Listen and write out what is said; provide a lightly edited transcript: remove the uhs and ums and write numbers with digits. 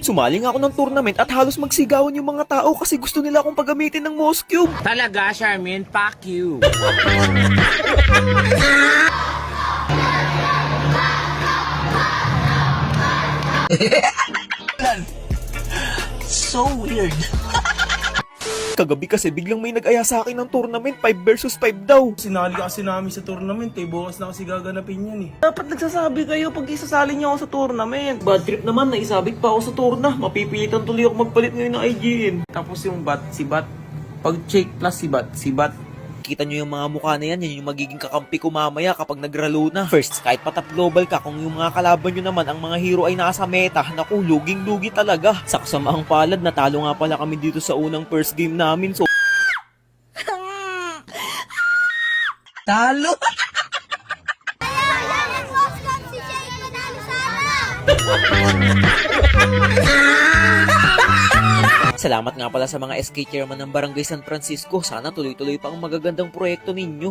Sumali nga ako ng tournament at halos magsigawan yung mga tao kasi gusto nila akong paggamitin ng Moss Cube. Talaga, Charmin? Fuck you. So weird. Kagabi kasi biglang may nag-aya sa akin ng tournament, 5 versus 5 daw. Sinali kasi namin sa tournament bukas na kasi gaganapin yan Dapat nagsasabi kayo pag isasali niyo ako sa tournament. Bad trip naman, naisabit pa ako sa tourna. Mapipilitan tuloy ako magpalit ngayon ng IGN. Tapos yung si Bat, pag check plus si Bat. Kita nyo yung mga mukha na yan, yan yung magiging kakampi ko mamaya kapag nagralo na. First, kahit patap global ka, kung yung mga kalaban nyo naman, ang mga hero ay nasa meta, naku, luging-lugi talaga. Saksamaang palad, natalo nga pala kami dito sa unang first game namin, so... Talo. Salamat nga pala sa mga SK chairman ng Barangay San Francisco. Sana tuloy-tuloy pa ang magagandang proyekto ninyo.